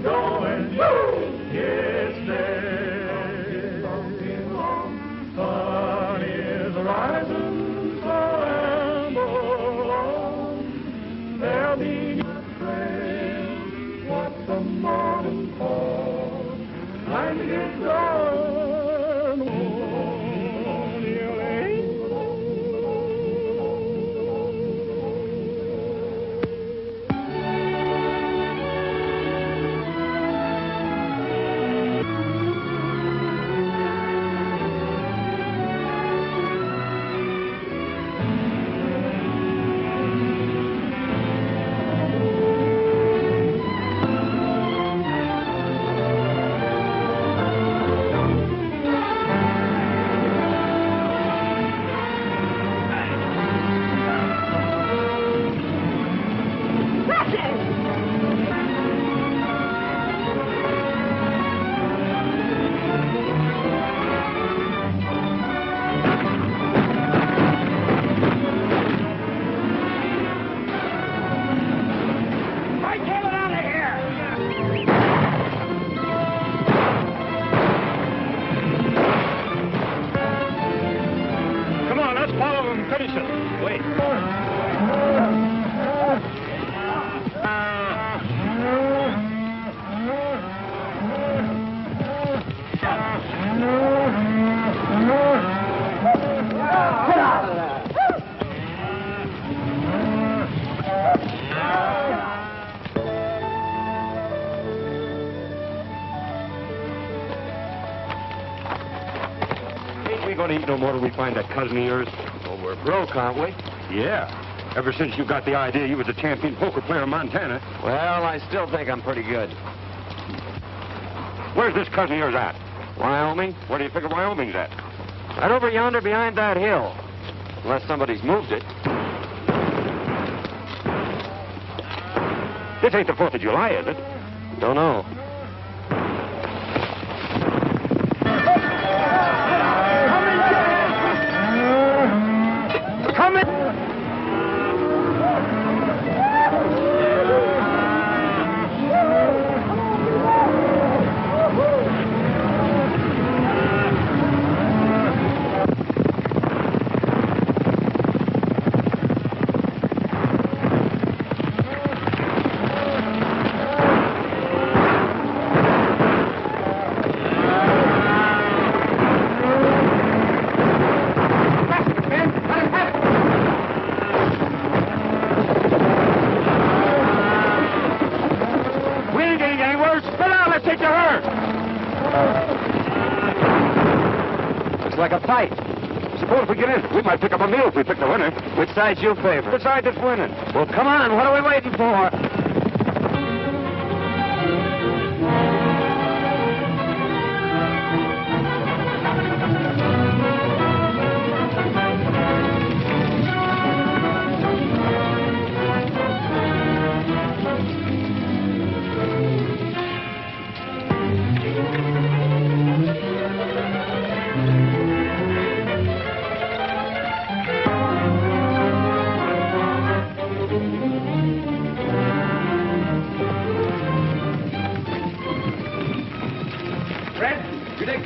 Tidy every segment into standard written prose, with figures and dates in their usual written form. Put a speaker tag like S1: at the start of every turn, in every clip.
S1: going, it's there. Sun is rising, so amble on. There'll be a trail, what the morning calls. Time to get going, on your lane.
S2: Eat no more till we find that cousin of yours.
S3: Well, we're broke, aren't we?
S2: Yeah. Ever since you got the idea you was a champion poker player in Montana.
S3: Well, I still think I'm pretty good.
S2: Where's this cousin of yours at?
S3: Wyoming?
S2: Where do you figure Wyoming's at?
S3: Right over yonder behind that hill. Unless somebody's moved it.
S2: This ain't the 4th of July, is it?
S3: Don't know.
S2: Like a fight. Suppose if we get in, we might pick up a meal if we pick the winner.
S3: Which side's your favorite?
S2: The side that's winning.
S3: Well, come on. What are we waiting for?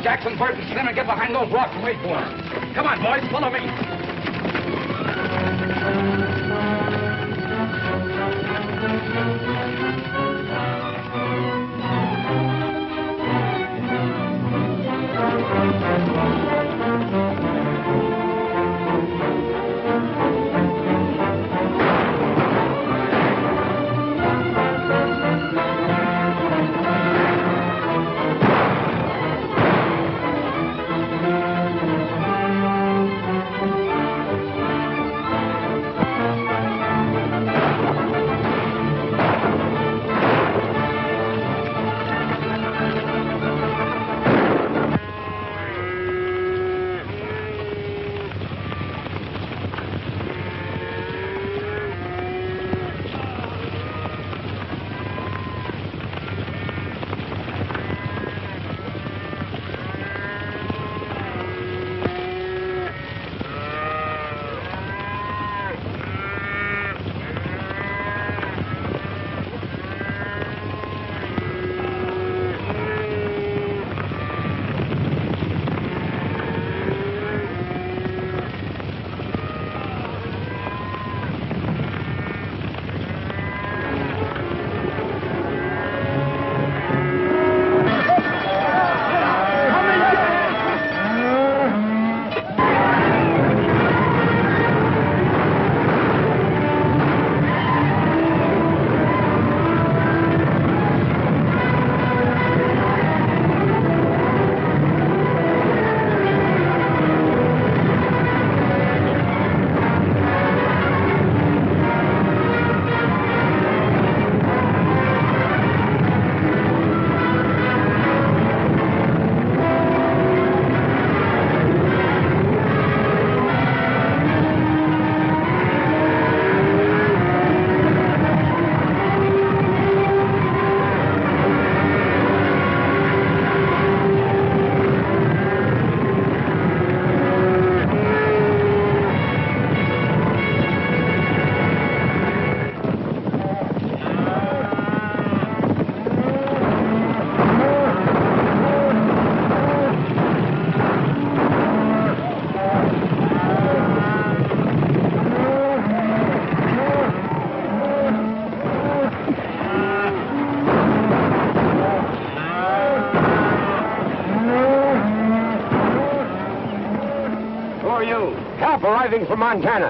S4: Jackson, Barton, Slim, and get behind those rocks and wait for him. Come on, boys, follow me.
S3: Montana.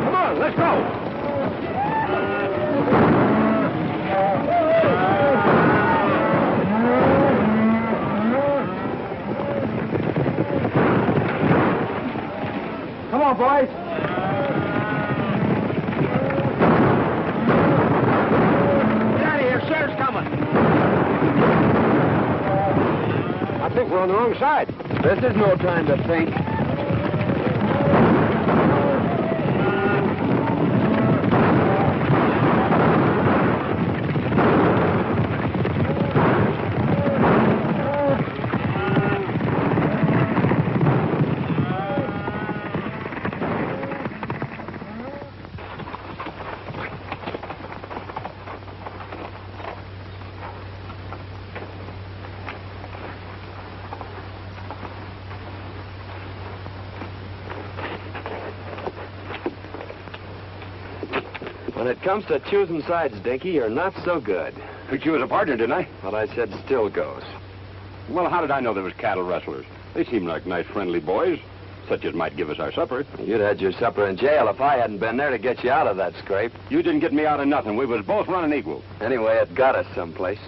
S3: Come on, let's go. Come on, boys. Get out of here. Sheriff's coming. I think we're on the wrong side. This is no time to think. When it comes to choosing sides, Dinky, you're not so good.
S2: Picked you as a partner, didn't I?
S3: What I said still goes.
S2: Well, how did I know there was cattle rustlers? They seem like nice, friendly boys, such as might give us our supper.
S3: You'd had your supper in jail if I hadn't been there to get you out of that scrape.
S2: You didn't get me out of nothing. We was both running equal.
S3: Anyway, it got us someplace.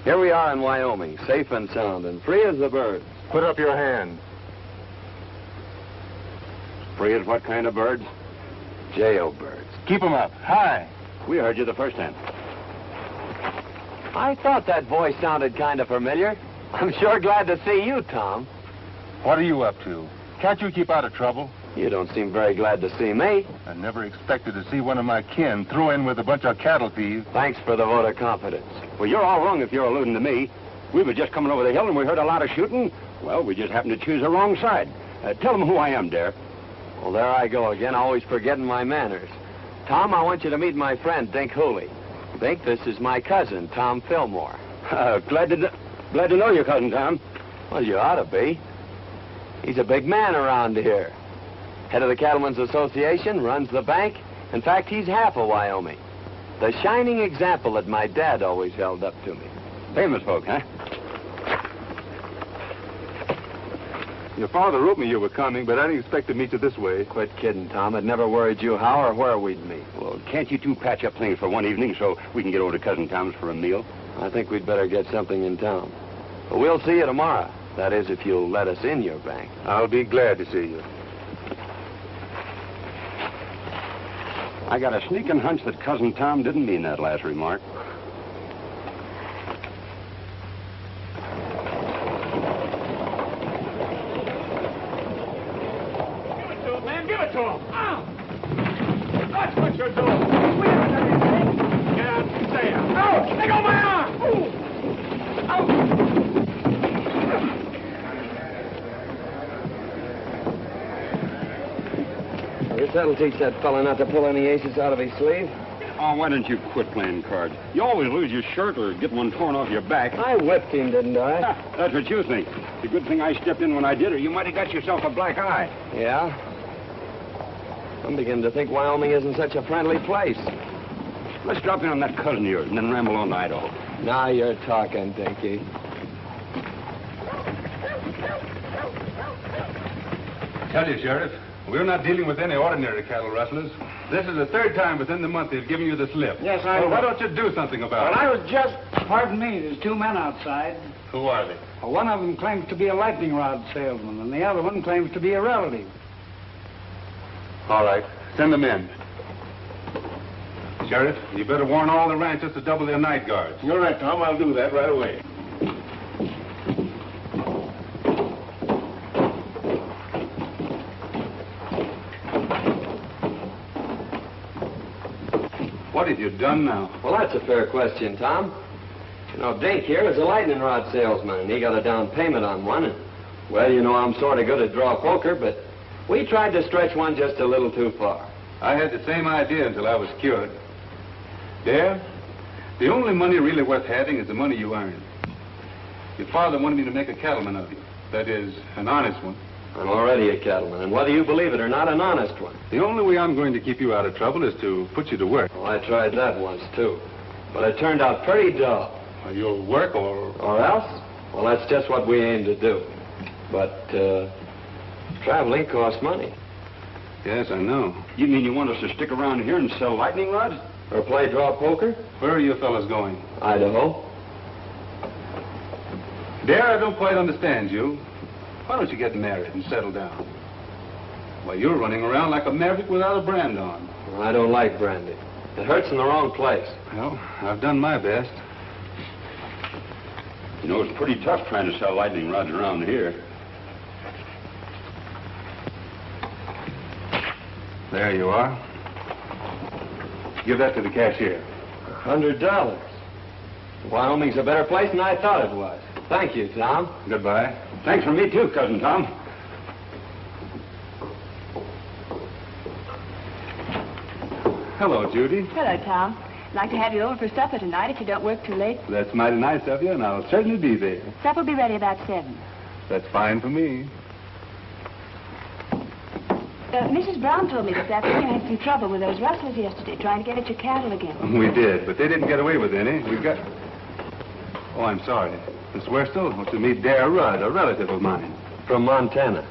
S3: Here we are in Wyoming, safe and sound and free as a bird.
S5: Put up your hand.
S2: Free as what kind of birds?
S3: Jailbirds.
S5: Keep 'em up. High.
S2: We heard you the first time.
S3: I thought that voice sounded kind of familiar. I'm sure glad to see you, Tom.
S5: What are you up to? Can't you keep out of trouble?
S3: You don't seem very glad to see me.
S5: I never expected to see one of my kin throw in with a bunch of cattle thieves.
S3: Thanks for the vote of confidence.
S2: Well, you're all wrong if you're alluding to me. We were just coming over the hill and we heard a lot of shooting. Well, we just happened to choose the wrong side. Tell them who I am, Dare.
S3: Well, there I go again, always forgetting my manners. Tom, I want you to meet my friend, Dink Hooley. Dink, this is my cousin, Tom Fillmore.
S2: Glad to know your cousin, Tom.
S3: Well, you ought to be. He's a big man around here. Head of the Cattlemen's Association, runs the bank. In fact, he's half of Wyoming. The shining example that my dad always held up to me.
S2: Famous folk, huh?
S5: Your father wrote me you were coming, but I didn't expect to meet you this way.
S3: Quit kidding, Tom. It never worried you how or where we'd meet.
S2: Well, can't you two patch up things for one evening so we can get over to Cousin Tom's for a meal?
S3: I think we'd better get something in town. But we'll see you tomorrow. That is, if you'll let us in your bank.
S5: I'll be glad to see you.
S2: I got a sneaking hunch that Cousin Tom didn't mean that last remark.
S1: Give it to him. That's what you're doing. We haven't done anything. Get out and stay out. Ouch! Let go my arm!
S3: I guess that'll teach that fella not to pull any aces out of his sleeve.
S2: Oh, why don't you quit playing cards? You always lose your shirt or get one torn off your back.
S3: I whipped him, didn't I?
S2: That's what you think. It's a good thing I stepped in when I did, or you might have got yourself a black eye.
S3: Yeah? I'm beginning to think Wyoming isn't such a friendly place.
S2: Let's drop in on that cousin of yours and then ramble on to Idaho.
S3: Now you're talking, Dinky.
S5: Tell you, Sheriff, we're not dealing with any ordinary cattle rustlers. This is the third time within the month they've given you the slip.
S6: Yes, I
S5: Well, why
S6: know.
S5: don't you do something about
S6: Well,
S5: it?
S6: I was just... Pardon me, there's two men outside.
S5: Who are they?
S6: Well, one of them claims to be a lightning rod salesman, and the other one claims to be a relative.
S5: All right, send them in. Sheriff, you better warn all the ranchers to double their night guards.
S1: You're right, Tom. I'll do that right away.
S5: What have you done now?
S3: Well, that's a fair question, Tom. You know, Dink here is a lightning rod salesman, and he got a down payment on one. And, well, you know, I'm sort of good at draw poker, but we tried to stretch one just a little too far.
S5: I had the same idea until I was cured. Dare, the only money really worth having is the money you earn. Your father wanted me to make a cattleman of you. That is, an honest one.
S3: I'm already a cattleman, and whether you believe it or not, an honest one.
S5: The only way I'm going to keep you out of trouble is to put you to work.
S3: Well, I tried that once, too. But it turned out pretty dull.
S5: Well, you'll work or...
S3: Or else? Well, that's just what we aim to do. But, traveling costs money.
S5: Yes, I know.
S2: You mean you want us to stick around here and sell lightning rods?
S3: Or play draw poker?
S5: Where are you fellas going?
S3: Idaho.
S5: Dare, I don't quite understand you. Why don't you get married and settle down? Why, you're running around like a maverick without a brand on.
S3: Well, I don't like brandy. It hurts in the wrong place.
S5: Well, I've done my best.
S2: You know, it's pretty tough trying to sell lightning rods around here.
S5: There you are. Give that to the cashier.
S3: $100. Wyoming's a better place than I thought it was. Thank you, Tom.
S5: Goodbye.
S2: Thanks for me, too, Cousin Tom.
S5: Hello, Judy.
S7: Hello, Tom. I'd like to have you over for supper tonight if you don't work too late.
S5: That's mighty nice of you, and I'll certainly be there.
S7: Supper will be ready about 7.
S5: That's fine for me.
S7: Mrs. Brown told me this afternoon you had some trouble with those rustlers yesterday, trying to get at your cattle again.
S5: We did, but they didn't get away with any. We got... Oh, I'm sorry. Miss Worstel wants to meet Dare Rudd, a relative of mine.
S3: From Montana.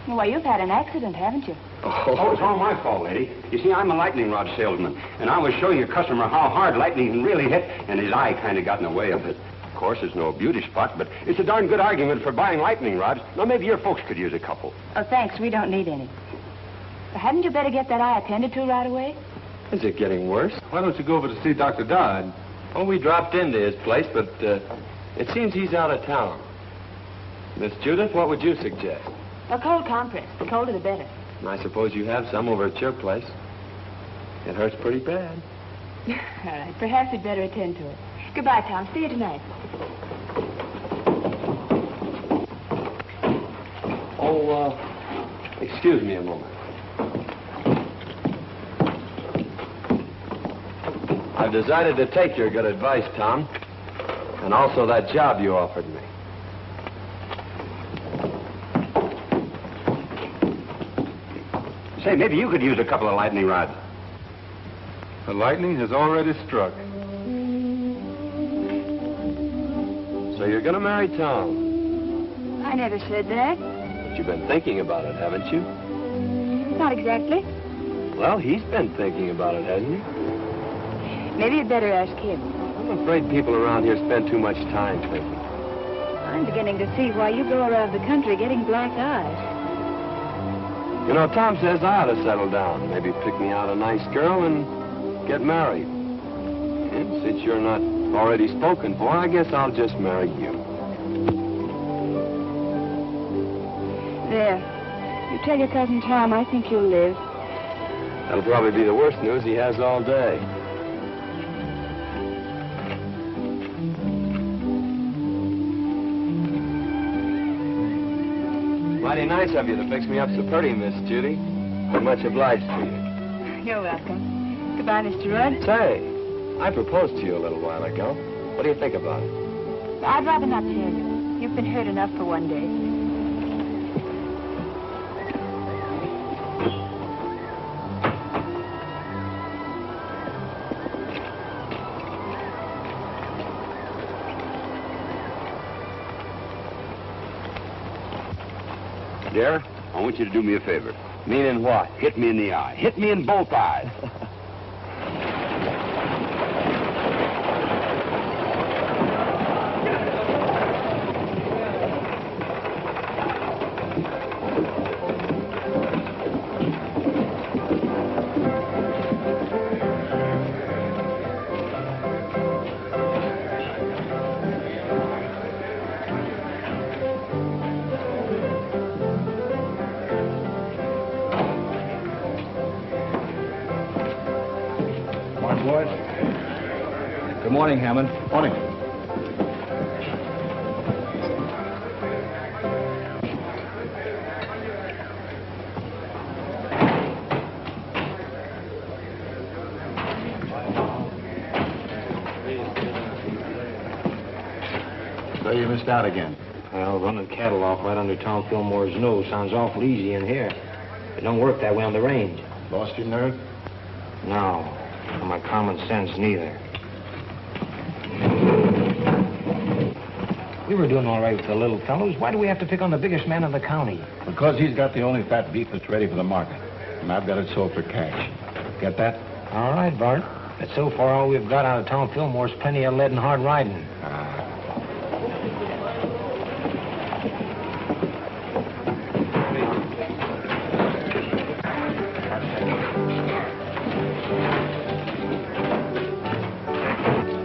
S7: Well, you've had an accident, haven't you?
S2: Oh, it's all my fault, lady. You see, I'm a lightning rod salesman, and I was showing a customer how hard lightning can really hit, and his eye kind of got in the way of it. Of course, it's no beauty spot, but it's a darn good argument for buying lightning rods. Now, maybe your folks could use a couple.
S7: Oh, thanks. We don't need any. Hadn't you better get that eye attended to right away?
S3: Is it getting worse?
S5: Why don't you go over to see Dr. Dodd?
S3: Oh, we dropped into his place, but it seems he's out of town. Miss Judith, what would you suggest?
S7: A cold compress. The colder the better.
S3: I suppose you have some over at your place. It hurts pretty bad.
S7: All right. Perhaps we'd better attend to it. Goodbye, Tom. See you tonight.
S3: Oh, excuse me a moment. I've decided to take your good advice, Tom. And also that job you offered me.
S2: Say, maybe you could use a couple of lightning rods.
S5: The lightning has already struck.
S3: So you're going to marry Tom?
S7: I never said that.
S3: But you've been thinking about it, haven't you?
S7: Not exactly.
S3: Well, he's been thinking about it, hasn't he?
S7: Maybe you'd better ask him.
S3: I'm afraid people around here spend too much time thinking.
S7: I'm beginning to see why you go around the country getting black eyes.
S3: You know, Tom says I ought to settle down. Maybe pick me out a nice girl and get married. And since you're not already spoken for, I guess I'll just marry you.
S7: There. You tell your cousin Tom I think you'll live.
S3: That'll probably be the worst news he has all day. Mighty nice of you to fix me up so pretty, Miss Judy. I'm much obliged to you.
S7: You're welcome. Goodbye, Mr. Rudd.
S3: Say, I proposed to you a little while ago. What do you think about it?
S7: I'd rather not tell you. You've been hurt enough for one day.
S2: Dare, I want you to do me a favor.
S3: Meaning what?
S2: Hit me in the eye. Hit me in both eyes.
S4: Good morning, Hammond. Morning.
S8: So you missed out again.
S9: Well, running cattle off right under Tom Fillmore's nose sounds awful easy in here. It don't work that way on the range.
S8: Lost your nerve?
S9: No, or my common sense neither. We were doing all right with the little fellows. Why do we have to pick on the biggest man in the county?
S8: Because he's got the only fat beef that's ready for the market. And I've got it sold for cash. Get that?
S9: All right, Bart. But so far, all we've got out of town Fillmore's plenty of lead and hard riding.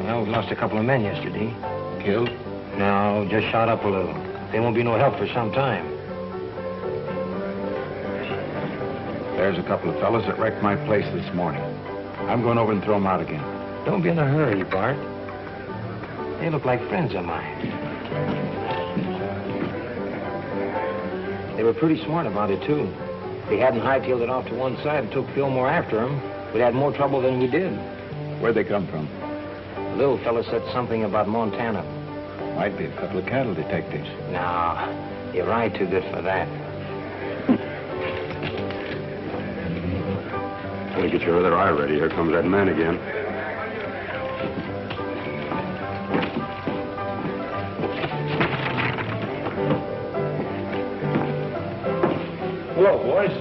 S9: Well, we lost a couple of men yesterday.
S8: Killed?
S9: No, just shot up a little. They won't be no help for some time.
S8: There's a couple of fellas that wrecked my place this morning. I'm going over and throw them out again.
S9: Don't be in a hurry, Bart. They look like friends of mine. They were pretty smart about it, too. If they hadn't hightailed it off to one side and took Fillmore after them, we'd had more trouble than we did.
S8: Where'd they come from?
S9: The little fella said something about Montana.
S8: Might be a couple of cattle detectives.
S9: No, you're right too good for that.
S2: Gotta get your other eye ready. Here comes that man again.
S8: Hello, boys.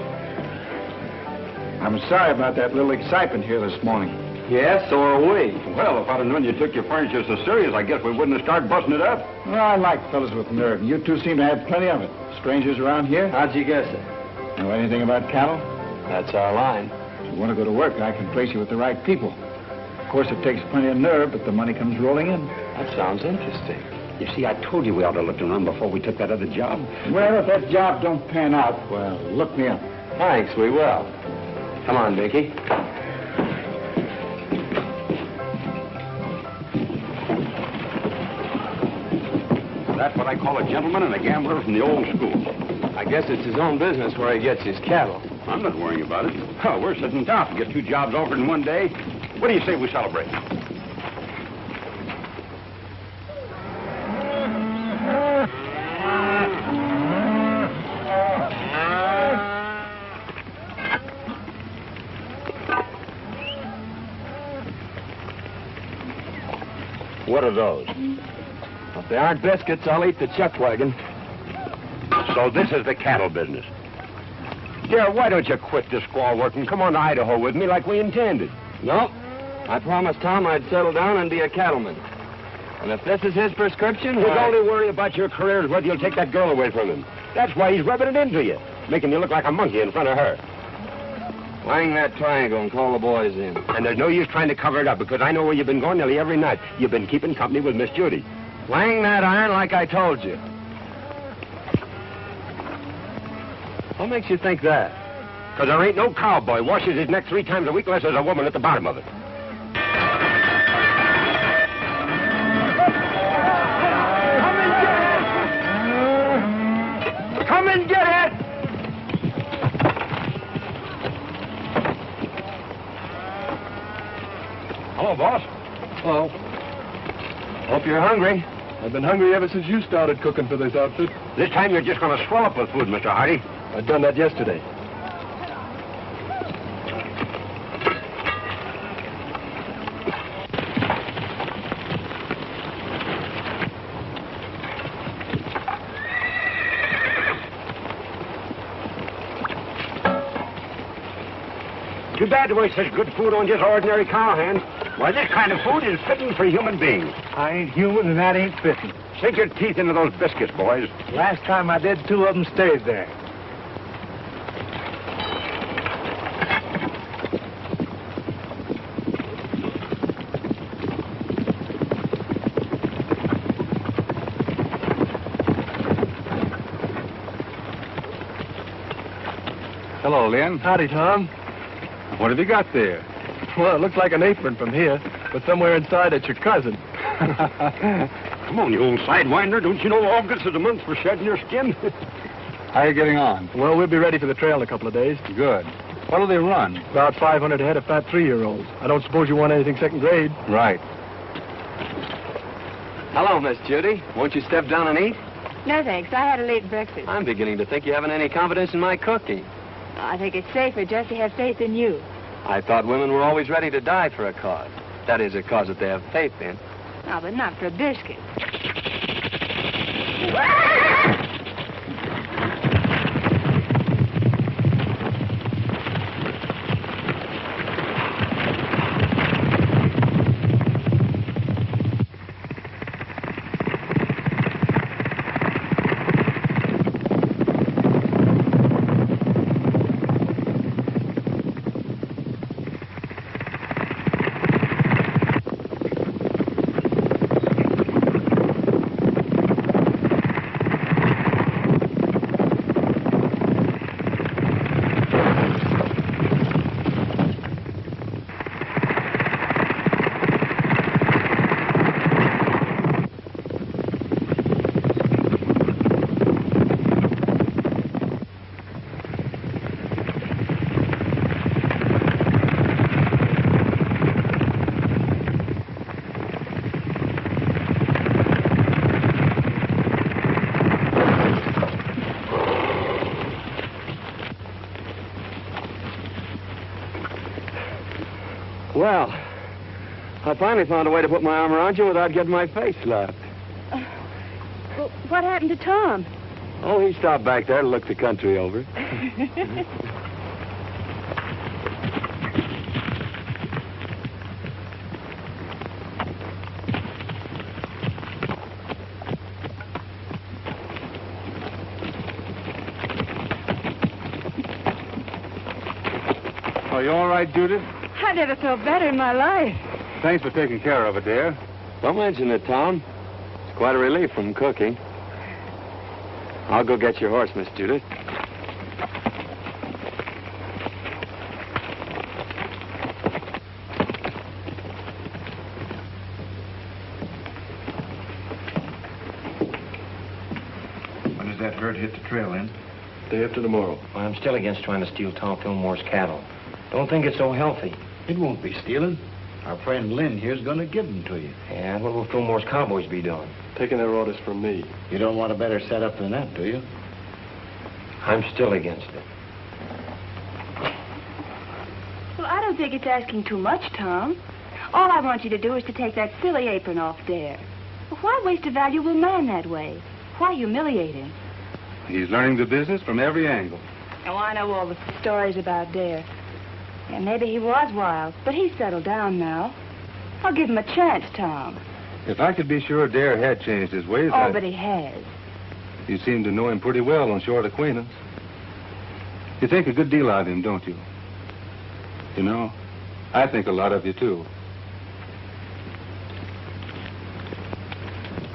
S8: I'm sorry about that little excitement here this morning.
S3: Yes, so are we.
S2: Well, if I'd have known you took your furniture so serious, I guess we wouldn't have started busting it up.
S8: Well, I like fellas with nerve. You two seem to have plenty of it. Strangers around here?
S3: How'd you guess it?
S8: Know anything about cattle?
S3: That's our line.
S8: If you want to go to work, I can place you with the right people. Of course, it takes plenty of nerve, but the money comes rolling in.
S3: That sounds interesting.
S2: You see, I told you we ought to look around before we took that other job.
S8: Well, if that job don't pan out, well, look me up.
S3: Thanks, we will. Come on, Dickie.
S2: That's what I call a gentleman and a gambler from the old school.
S3: I guess it's his own business where he gets his cattle.
S2: I'm not worrying about it. Oh, we're sitting tough to get 2 jobs offered in one day. What do you say we celebrate?
S3: What are those? If they aren't biscuits, I'll eat the chuck wagon.
S2: So this is the cattle business. Dear, why don't you quit this squaw work and come on to Idaho with me like we intended?
S3: No. I promised Tom I'd settle down and be a cattleman. And if this is his prescription,
S2: His only worry about your career is whether you'll take that girl away from him. That's why he's rubbing it into you, making you look like a monkey in front of her.
S3: Wang that triangle and call the boys in.
S2: And there's no use trying to cover it up, because I know where you've been going nearly every night. You've been keeping company with Miss Judy.
S3: Wang that iron like I told you. What makes you think that?
S2: Because there ain't no cowboy washes his neck 3 times a week unless there's a woman at the bottom of it. Come and get it! Hello, boss.
S5: Hello.
S3: Hope you're hungry.
S5: I've been hungry ever since you started cooking for this outfit.
S2: This time you're just going to swell up with food, Mr. Hardy.
S5: I've done that yesterday.
S2: Too bad to waste such good food on just ordinary cowhands. Why, this kind of food is fitting for human beings.
S6: I ain't human, and that ain't fitting.
S2: Sink your teeth into those biscuits, boys.
S6: Last time I did, 2 of them stayed there.
S5: Hello, Lynn.
S6: Howdy, Tom.
S5: What have you got there?
S6: Well, it looks like an apron from here, but somewhere inside it's your cousin.
S2: Come on, you old sidewinder. Don't you know August is the month for shedding your skin?
S5: How are you getting on?
S6: Well, we'll be ready for the trail in a couple of days.
S5: Good. What'll they run?
S6: About 500 ahead of fat 3-year-olds. I don't suppose you want anything second grade.
S5: Right.
S3: Hello, Miss Judy. Won't you step down and eat?
S10: No, thanks. I had a late breakfast.
S3: I'm beginning to think you haven't any confidence in my cooking.
S10: I think it's safer just to have faith in you.
S3: I thought women were always ready to die for a cause. That is, a cause that they have faith in.
S10: No, but not for a biscuit.
S3: Well, I finally found a way to put my arm around you without getting my face slapped.
S10: Well, what happened to Tom?
S3: Oh, he stopped back there to look the country over.
S5: Are you all right, Judy?
S10: I never felt better in my life.
S5: Thanks for taking care of it, dear.
S3: Don't mention it, Tom. It's quite a relief from cooking. I'll go get your horse, Miss Judith.
S8: When does that herd hit the trail, Lynn?
S9: Day after tomorrow. I'm still against trying to steal Tom Fillmore's cattle. Don't think it's so healthy.
S8: It won't be stealing. Our friend Lynn here's going to give them to you.
S9: And what will Fillmore's cowboys be doing?
S11: Taking their orders from me.
S8: You don't want a better setup than that, do you?
S9: I'm still against it.
S7: Well, I don't think it's asking too much, Tom. All I want you to do is to take that silly apron off Dare. Well, why waste a valuable man that way? Why humiliate him?
S5: He's learning the business from every angle.
S7: Oh, I know all the stories about Dare. Yeah, maybe he was wild, but he's settled down now. I'll give him a chance, Tom.
S5: If I could be sure Dare had changed his ways,
S7: Oh, but he has.
S5: You seem to know him pretty well on short acquaintance. You think a good deal of him, don't you? You know, I think a lot of you, too.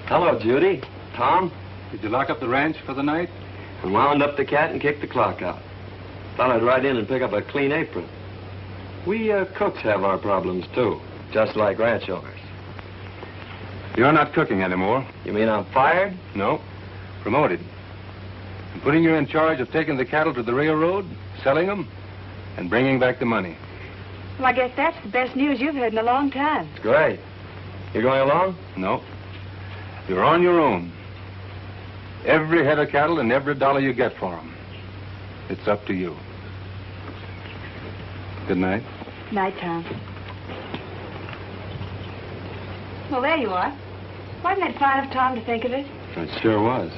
S3: Hello, Judy. Tom?
S5: Did you lock up the ranch for the night?
S3: I wound up the cat and kicked the clock out. Thought I'd ride in and pick up a clean apron. We cooks have our problems, too, just like ranch owners.
S5: You're not cooking anymore.
S3: You mean I'm fired?
S5: No. Promoted. I'm putting you in charge of taking the cattle to the railroad, selling them, and bringing back the money.
S7: Well, I guess that's the best news you've heard in a long time.
S3: It's great. You going along?
S5: No. You're on your own. Every head of cattle and every dollar you get for them. It's up to you. Good night.
S7: Night, Tom. Well, there you are. Wasn't it fine of Tom to think of it?
S3: It sure was.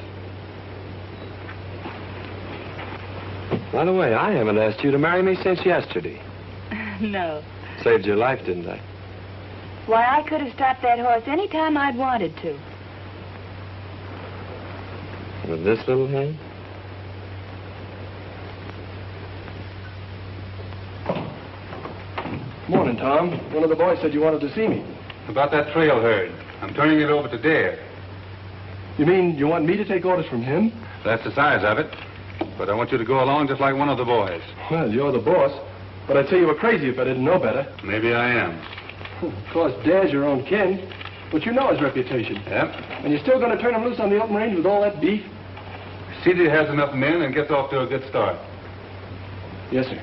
S3: By the way, I haven't asked you to marry me since yesterday.
S7: No.
S3: Saved your life, didn't I?
S7: Why, I could have stopped that horse any time I'd wanted to.
S3: With this little hand?
S11: Morning, Tom. One of the boys said you wanted to see me.
S5: About that trail herd. I'm turning it over to Dare.
S11: You mean you want me to take orders from him?
S5: That's the size of it. But I want you to go along just like one of the boys.
S11: Well, you're the boss. But I'd say you were crazy if I didn't know better.
S5: Maybe I am.
S11: Of course, Dare's your own kin. But you know his reputation.
S5: Yep.
S11: And you're still going to turn him loose on the open range with all that beef?
S5: CD has enough men and gets off to a good start.
S11: Yes, sir.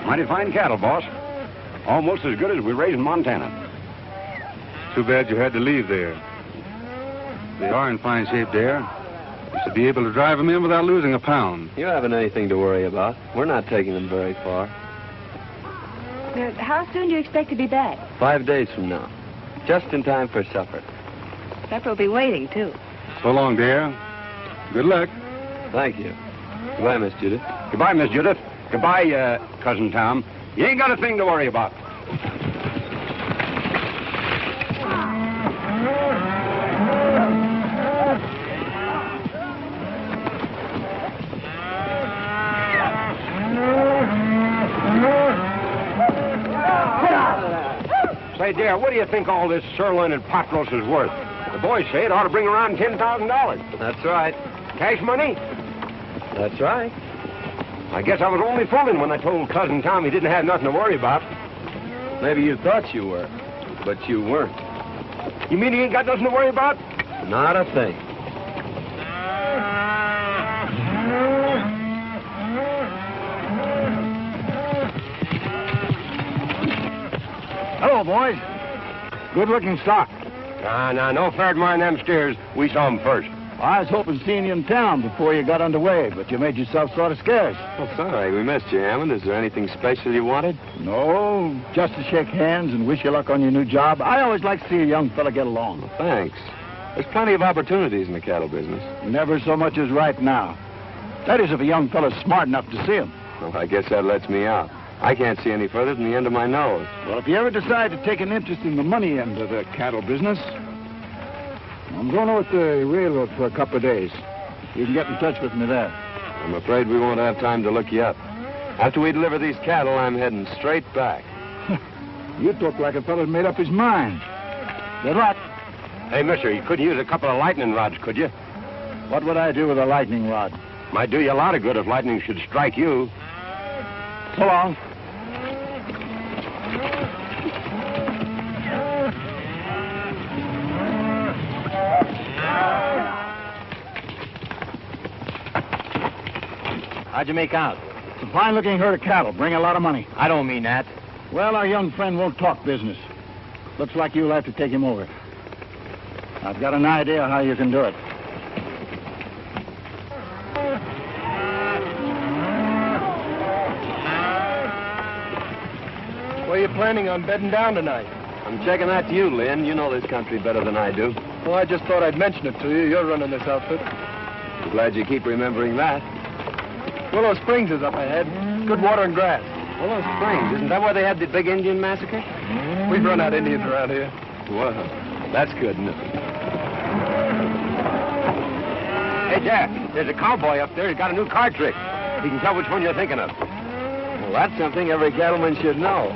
S2: Mighty fine cattle, boss. Almost as good as we raise in Montana.
S5: Too bad you had to leave there. They are in fine shape there. You should be able to drive them in without losing a pound.
S3: You haven't anything to worry about. We're not taking them very far.
S7: How soon do you expect to be back?
S3: 5 days from now. Just in time for supper.
S7: Supper will be waiting, too.
S5: So long, dear. Good luck.
S3: Thank you. Goodbye, Miss Judith.
S2: Goodbye, Miss Judith. Goodbye, Cousin Tom. You ain't got a thing to worry about. Say, dear, what do you think all this sirloin and pot roast is worth? The boys say it ought to bring around $10,000.
S3: That's right.
S2: Cash money?
S3: That's right.
S2: I guess I was only fooling when I told Cousin Tom he didn't have nothing to worry about.
S3: Maybe you thought you were, but you weren't.
S2: You mean he ain't got nothing to worry about?
S3: Not a thing.
S8: Hello, boys. Good-looking stock.
S2: No fair to mind them steers. We saw them first.
S8: I was hoping seeing you in town before you got underway, but you made yourself sort of scarce.
S3: Oh, sorry. We missed you, Hammond. Is there anything special you wanted?
S8: No, just to shake hands and wish you luck on your new job. I always like to see a young fella get along.
S3: Well, thanks. There's plenty of opportunities in the cattle business.
S8: Never so much as right now. That is, if a young fella's smart enough to see him.
S3: Well, I guess that lets me out. I can't see any further than the end of my nose.
S8: Well, if you ever decide to take an interest in the money end of the cattle business, I'm going over to the railroad for a couple of days. You can get in touch with me there.
S3: I'm afraid we won't have time to look you up. After we deliver these cattle, I'm heading straight back.
S8: You talk like a fella's made up his mind. Good luck.
S2: Hey, mister, you couldn't use a couple of lightning rods, could you?
S8: What would I do with a lightning rod?
S2: Might do you a lot of good if lightning should strike you.
S8: So long.
S9: How'd you make out?
S8: It's a fine-looking herd of cattle. Bring a lot of money.
S9: I don't mean that.
S8: Well, our young friend won't talk business. Looks like you'll have to take him over. I've got an idea how you can do it.
S11: Where are you planning on bedding down tonight?
S3: I'm checking that to you, Lynn. You know this country better than I do.
S11: Well, I just thought I'd mention it to you. You're running this outfit.
S3: I'm glad you keep remembering that.
S11: Willow Springs is up ahead. Good water and grass.
S3: Willow Springs, isn't that where they had the big Indian massacre?
S11: We've run out Indians around here.
S3: Well, that's good, isn't it?
S2: Hey, Jack, there's a cowboy up there. He's got a new card trick. He can tell which one you're thinking of.
S3: Well, that's something every cattleman should know.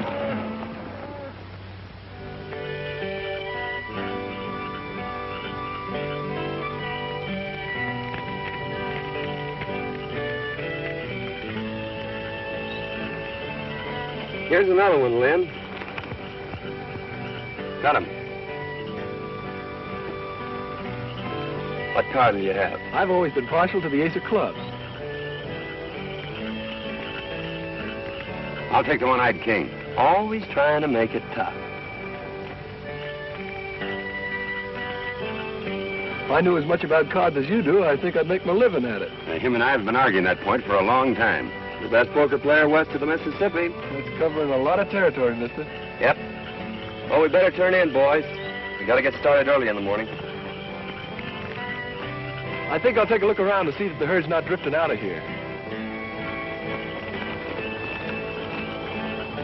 S3: Here's another one, Lynn.
S2: Got him.
S3: What card do you have?
S11: I've always been partial to the ace of clubs.
S2: I'll take the one-eyed king.
S3: Always trying to make it tough.
S11: If I knew as much about cards as you do, I think I'd make my living at it.
S2: Him and I have been arguing that point for a long time.
S3: The best poker player west of the Mississippi.
S11: That's covering a lot of territory, mister.
S3: Yep. Well, we better turn in, boys. We gotta get started early in the morning.
S11: I think I'll take a look around to see that the herd's not drifting out of here.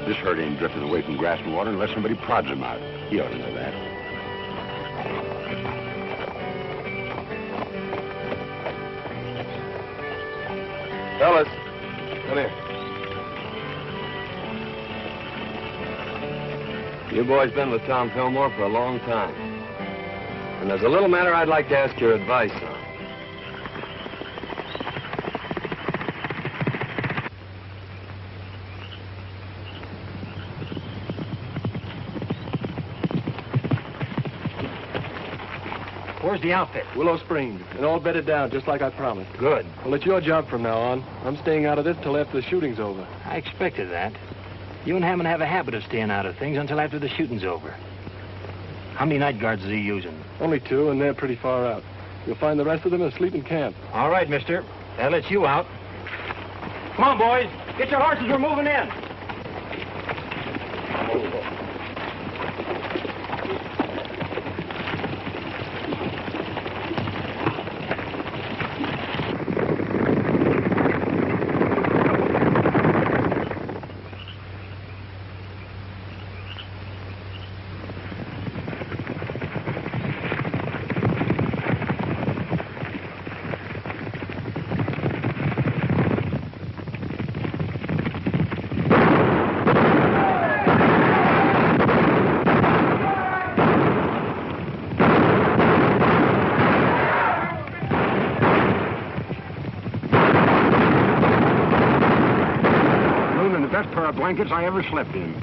S2: This herd ain't drifted away from grass and water unless somebody prods him out. He ought to know that.
S3: Fellas, come here. You boys been with Tom Fillmore for a long time. And there's a little matter I'd like to ask your advice on.
S9: Where's the outfit?
S11: Willow Springs, and all bedded down, just like I promised.
S9: Good.
S11: Well, it's your job from now on. I'm staying out of this till after the shooting's over.
S9: I expected that. You and Hammond have a habit of staying out of things until after the shooting's over. How many night guards is he using?
S11: Only 2, and they're pretty far out. You'll find the rest of them asleep in camp.
S9: All right, mister. That lets you out. Come on, boys. Get your horses. We're moving in.
S2: Best pair of blankets I ever slept in.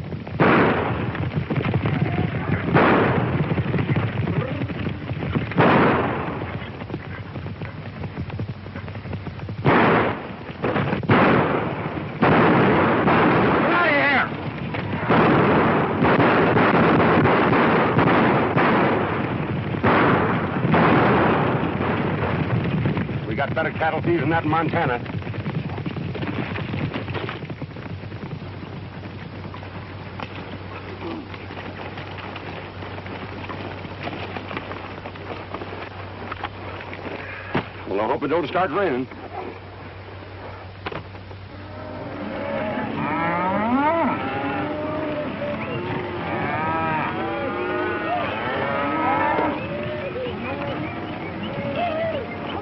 S2: We got better cattle thieves than that in Montana. Well, I hope it don't start raining.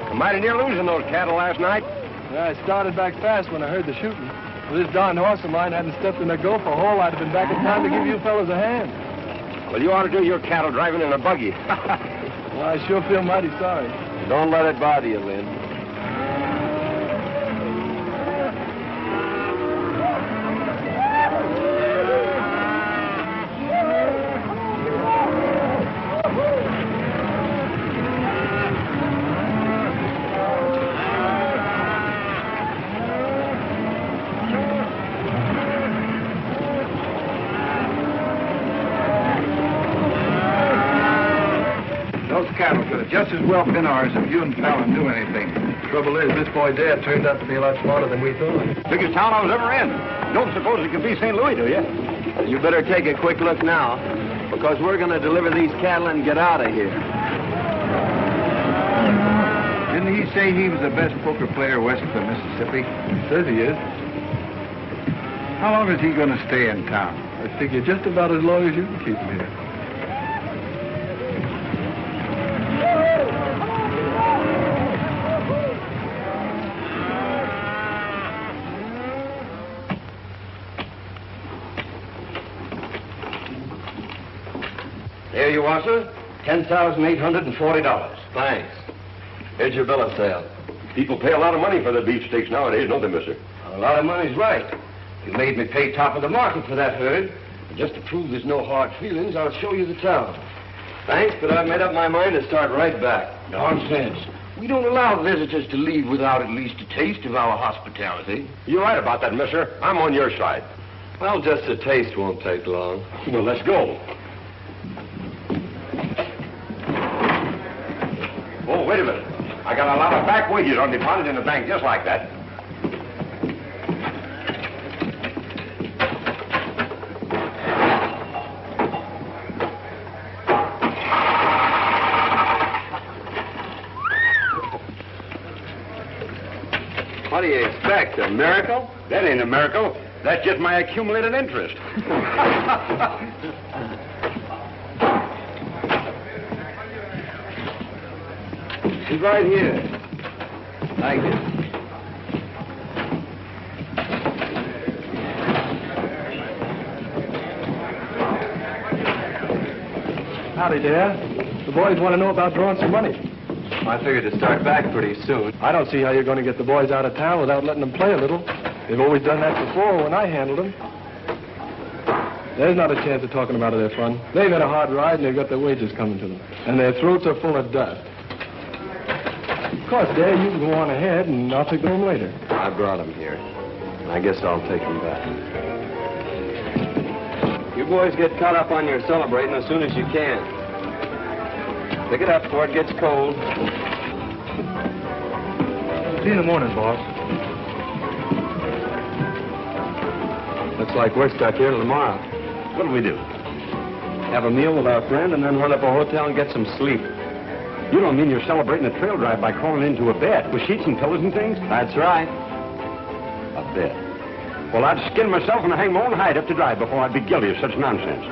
S2: I'm mighty near losing those cattle last night.
S11: Yeah, I started back fast when I heard the shooting. If this darn horse of mine hadn't stepped in a gopher hole, I'd have been back in time to give you fellas a hand.
S2: Well, you ought to do your cattle driving in a buggy.
S11: Well, I sure feel mighty sorry.
S3: Don't let it bother you, Lynn.
S8: Cattle could have just as well been ours if you and Fallon knew anything.
S11: Trouble is, this boy Dad turned out to be a lot smarter than we thought.
S2: Biggest town I was ever in. Don't suppose it could be St. Louis, do you?
S3: You better take a quick look now, because we're going to deliver these cattle and get out of here.
S8: Didn't he say he was the best poker player west of the Mississippi?
S11: He says he is.
S8: How long is he going to stay in town?
S11: I figure just about as long as you can keep him here.
S2: There you are, sir. $10,840.
S3: Thanks. Here's your bill of sale.
S2: People pay a lot of money for the beefsteaks nowadays, don't they, mister?
S12: A lot of money's right. You made me pay top of the market for that herd. And just to prove there's no hard feelings, I'll show you the town.
S3: Thanks, but I've made up my mind to start right back.
S12: Nonsense. We don't allow visitors to leave without at least a taste of our hospitality.
S2: You're right about that, mister. I'm on your side.
S3: Well, just a taste won't take long.
S2: Well, let's go. Oh, wait a minute. I got a lot of back wages on deposit in the bank just like that.
S3: What do you expect, a miracle?
S2: That ain't a miracle. That's just my accumulated interest.
S3: She's right here. Thank you.
S11: Howdy, Dad. The boys want to know about drawing some money.
S3: I figured to start back pretty soon.
S11: I don't see how you're going to get the boys out of town without letting them play a little. They've always done that before when I handled them. There's not a chance of talking them out of their fun. They've had a hard ride and they've got their wages coming to them. And their throats are full of dust. Of course, Dad, you can go on ahead and I'll take them home later.
S3: I brought them here. I guess I'll take them back. You boys get caught up on your celebrating as soon as you can. Pick it up before it gets cold.
S11: See you in the morning, boss. Looks like we're stuck here till tomorrow.
S2: What'll we do?
S3: Have a meal with our friend and then run up a hotel and get some sleep.
S2: You don't mean you're celebrating a trail drive by crawling into a bed with sheets and pillows and things?
S3: That's right.
S2: A bed. Well, I'd skin myself and hang my own hide up to dry before I'd be guilty of such nonsense.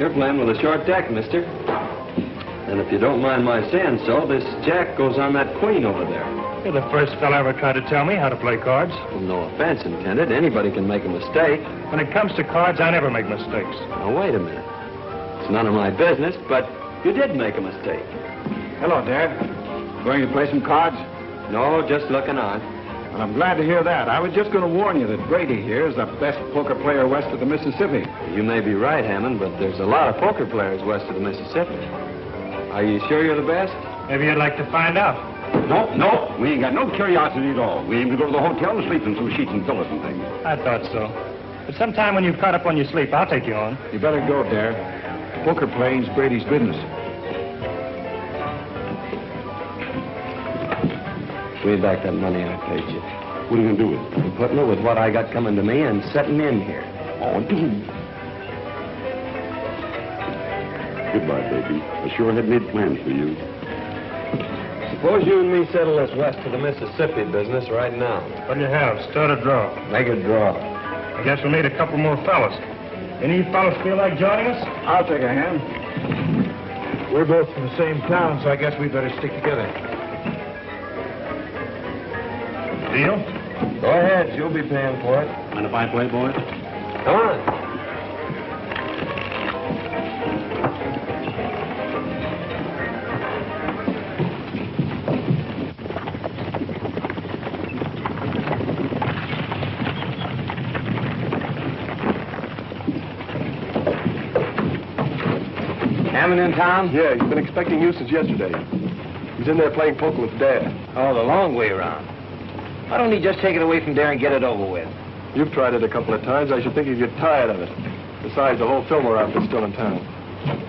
S3: You're playing with a short deck, mister. And if you don't mind my saying so, this jack goes on that queen over there.
S11: You're the first fella ever tried to tell me how to play cards.
S3: Well, no offense intended. Anybody can make a mistake.
S11: When it comes to cards, I never make mistakes.
S3: Now, wait a minute. It's none of my business, but you did make a mistake.
S8: Hello, Dad. Going to play some cards?
S3: No, just looking on.
S8: Well, I'm glad to hear that. I was just going to warn you that Brady here is the best poker player west of the Mississippi.
S3: You may be right, Hammond, but there's a lot of poker players west of the Mississippi. Are you sure you're the best?
S11: Maybe you'd like to find out.
S2: No, we ain't got no curiosity at all. We aim to go to the hotel and sleep in some sheets and pillows and things.
S11: I thought so. But sometime when you've caught up on your sleep, I'll take you on.
S8: You better go, Dare. Poker playing's Brady's business.
S3: Give me back that money I paid you.
S2: What are you going to do with it?
S3: I'm putting it with what I got coming to me and setting in here.
S2: Oh, dude. Goodbye, baby. I sure had made plans for you.
S3: Suppose you and me settle this west of the Mississippi business right now.
S11: What'll you have? Start a draw.
S3: Make a draw.
S11: I guess we'll need a couple more fellas. Any fellas feel like joining us?
S8: I'll take a hand. We're both from the same town, so I guess we better stick together.
S11: Deal?
S3: Go ahead. You'll be paying for it.
S2: Mind if I play, boy?
S3: Come on.
S11: Hammond in town?
S13: Yeah, he's been expecting you since yesterday. He's in there playing poker with Dad.
S9: Oh, the long way around. Why don't he just take it away from there and get it over with?
S13: You've tried it a couple of times. I should think you'd get tired of it. Besides, the whole Fillmore outfit's still in town.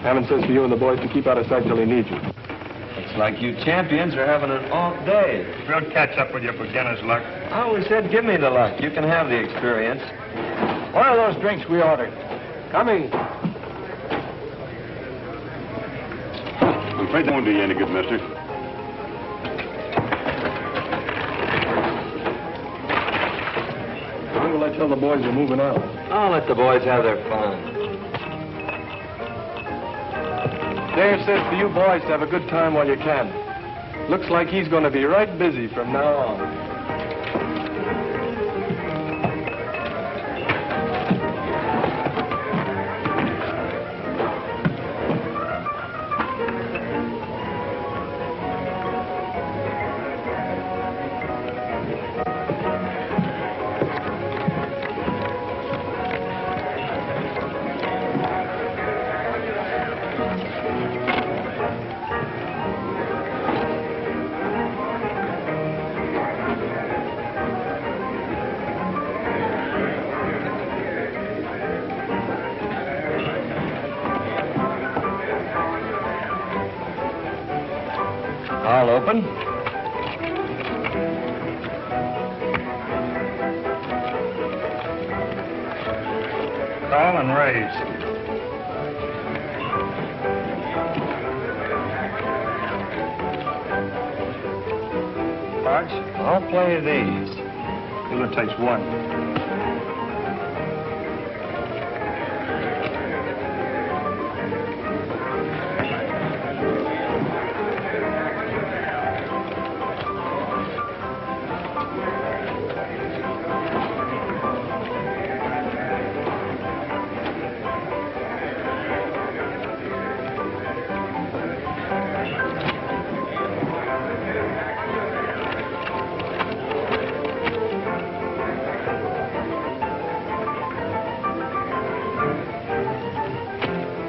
S13: Hammond says for you and the boys to keep out of sight till he needs you.
S3: Looks like you champions are having an off day.
S11: We'll catch up with your beginner's luck.
S3: I always said give me the luck. You can have the experience.
S8: What are those drinks we ordered?
S3: Coming.
S2: I'm afraid that won't do you any good, mister.
S13: When will I tell the boys you're moving out?
S3: I'll let the boys have their fun.
S13: Dare says for you boys to have a good time while you can. Looks like he's going to be right busy from now on.
S3: I'll open.
S11: Call and raise. Cards?
S3: I'll play these.
S11: It takes one.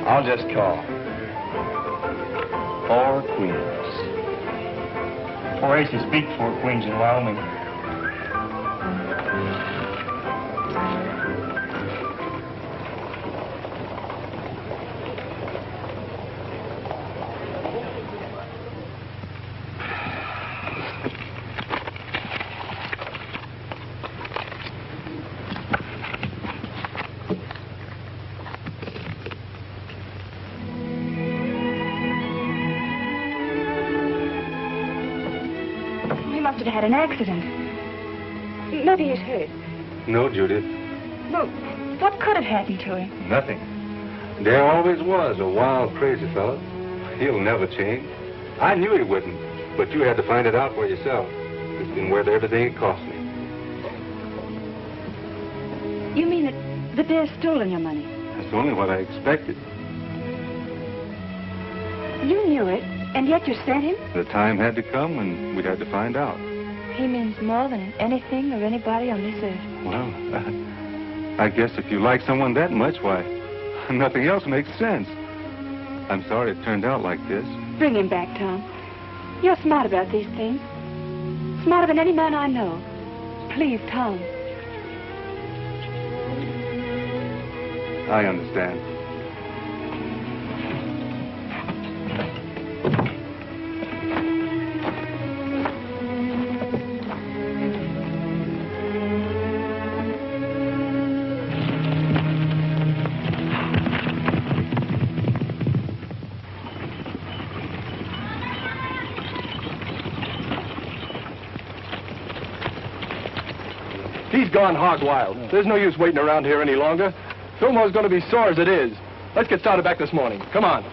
S3: I'll just call. 4 queens.
S14: 4 aces beat 4 queens in Wyoming.
S7: Must have had an accident. Maybe he's hurt.
S5: No, Judith.
S7: Well, what could have happened to him?
S5: Nothing. Dare always was a wild, crazy fellow. He'll never change. I knew he wouldn't, but you had to find it out for yourself. It's been worth everything it cost me.
S7: You mean that Dare's stolen your money?
S5: That's only what I expected.
S7: You knew it, and yet you sent him?
S5: The time had to come, and we had to find out.
S7: He means more than anything or anybody on this earth.
S5: Well, I guess if you like someone that much, why, nothing else makes sense. I'm sorry it turned out like this.
S7: Bring him back, Tom. You're smart about these things. Smarter than any man I know. Please, Tom.
S5: I understand.
S11: He's gone hog wild. There's no use waiting around here any longer. Fillmore's going to be sore as it is. Let's get started back this morning. Come on.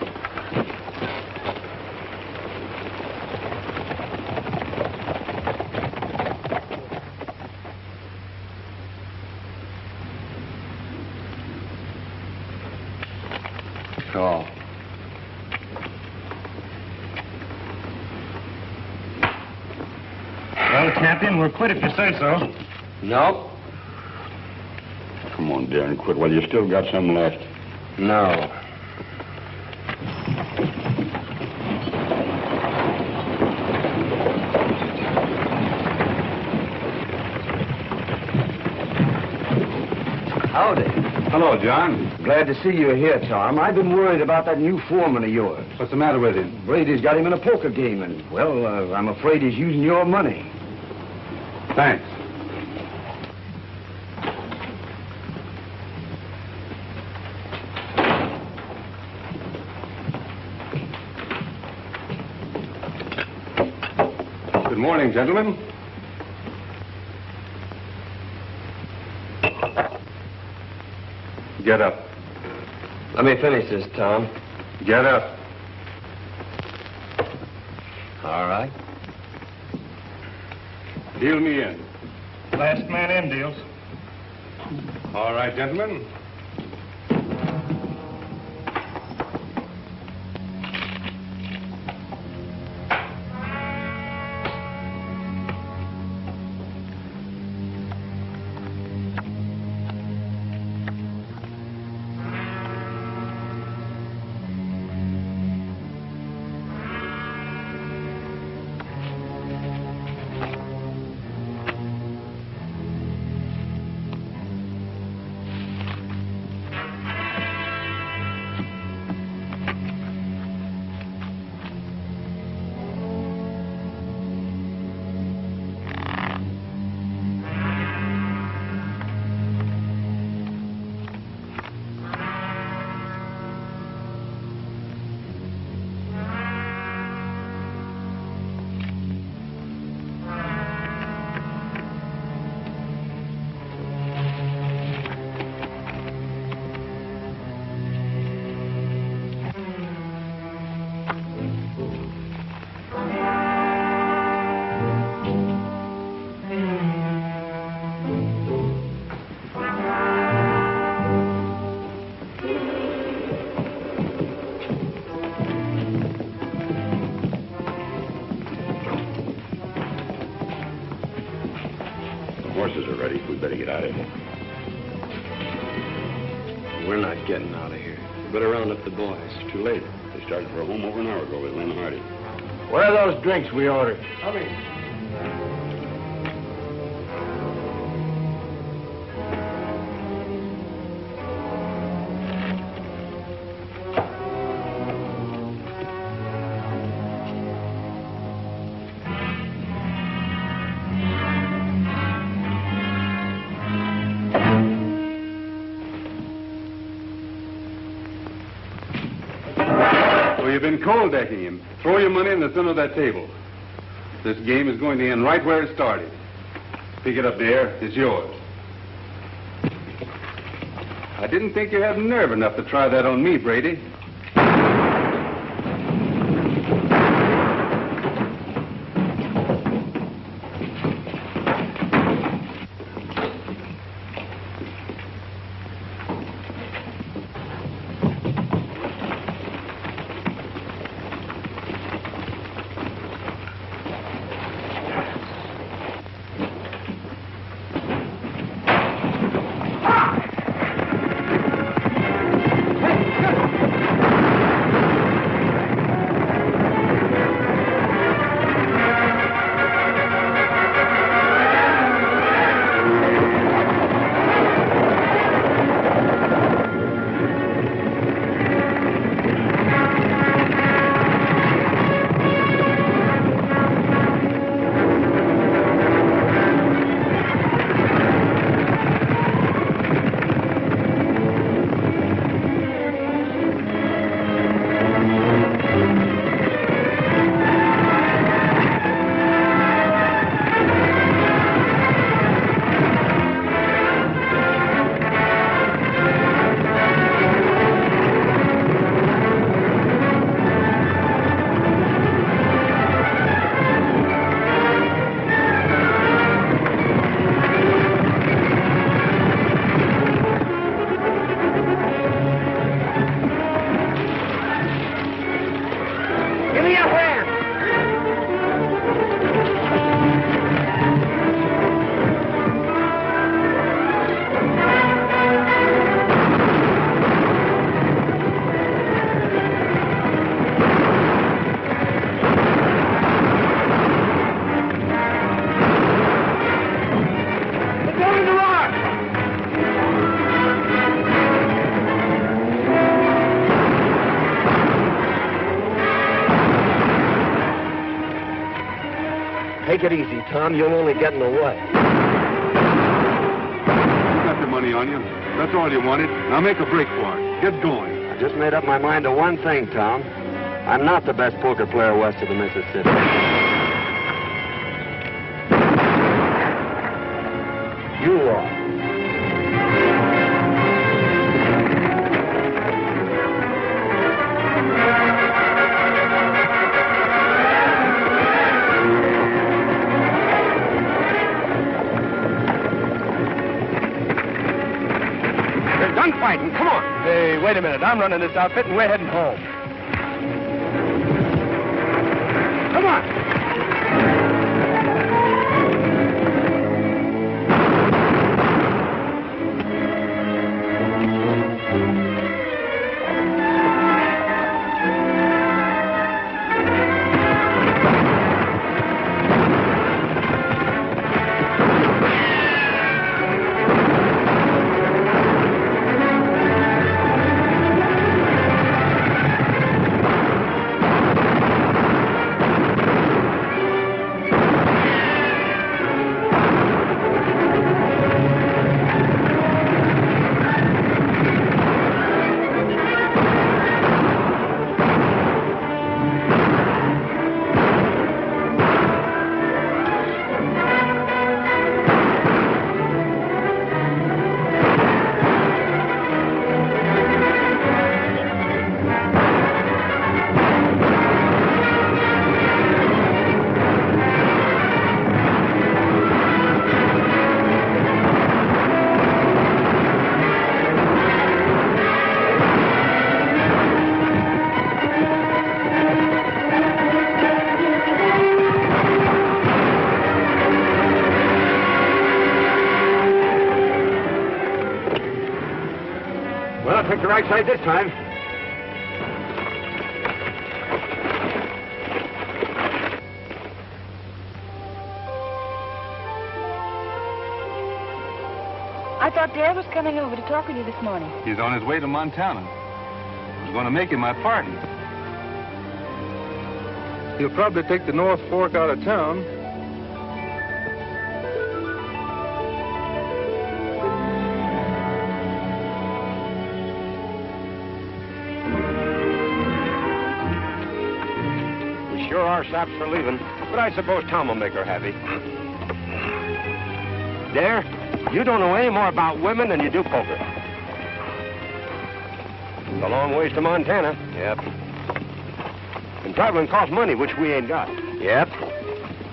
S5: Call.
S14: Well, Captain, we're quit if you say so.
S2: No.
S15: Come on, Darren, quit while you still got some left.
S2: No.
S15: Howdy. Hello, John. Glad to see you here, Tom. I've been worried about that new foreman of yours.
S5: What's the matter with him?
S15: Brady's got him in a poker game, and, well, I'm afraid he's using your money.
S5: Thanks. Good morning, gentlemen. Get up.
S3: Let me finish this, Tom.
S5: Get up.
S3: All right.
S5: Deal me in.
S14: Last man in deals.
S5: All right, gentlemen.
S15: Horses are ready. We better get out of here.
S3: We're not getting out of here. We better round up the boys.
S15: It's too late. They started for home over an hour ago with Lynn Hardy. Where are those drinks we ordered?
S11: Coming.
S5: So you've been cold decking him. Throw your money in the center of that table. This game is going to end right where it started. Pick it up there. It's yours. I didn't think you had nerve enough to try that on me, Brady.
S15: Take it easy, Tom. You'll only get in the way.
S5: You got the money on you. That's all you wanted. Now make a break for it. Get going.
S3: I just made up my mind to one thing, Tom. I'm not the best poker player west of the Mississippi. You are.
S15: Fighting. Come on.
S11: Hey, wait a minute. I'm running this outfit and we're heading home.
S15: Come on.
S2: Took the right side this time.
S7: I thought Dad was coming over to talk with you this morning.
S5: He's on his way to Montana. I was going to make him my partner.
S13: He'll probably take the North Fork out of town.
S2: We sure are saps for leaving, but I suppose Tom will make her happy. There, you don't know any more about women than you do poker. It's a long ways to Montana. Yep. And traveling costs money, which we ain't got. Yep.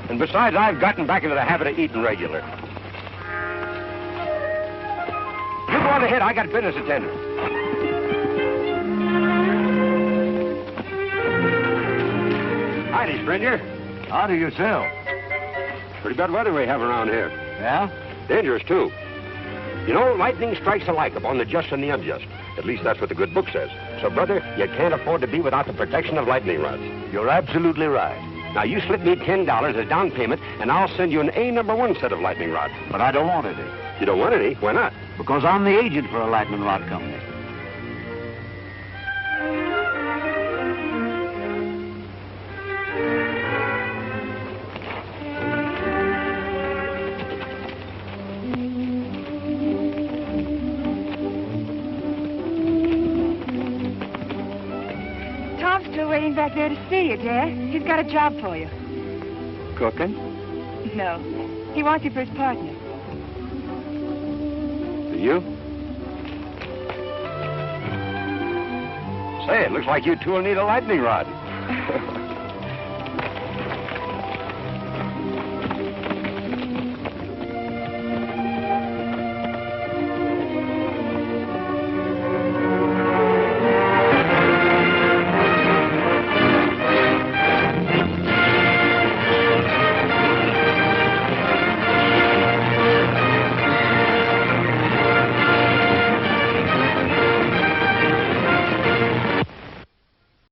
S2: And besides, I've gotten back into the habit of eating regular. You go on ahead. I got business to tend to. Howdy, stranger.
S15: How do yourself?
S2: Pretty bad weather we have around here.
S15: Yeah?
S2: Dangerous, too. You know, lightning strikes alike upon the just and the unjust. At least that's what the good book says. So, brother, you can't afford to be without the protection of lightning rods.
S15: You're absolutely right.
S2: Now, you slip me $10 as down payment, and I'll send you an A1 set of lightning rods.
S15: But I don't want it.
S2: You don't want any? Why not?
S15: Because I'm the agent for a lightning rod company.
S7: Waiting back there to see you, Dad. He's got a job for you.
S13: Cooking?
S7: No. He wants you for his partner.
S2: For you? Say, it looks like you two will need a lightning rod.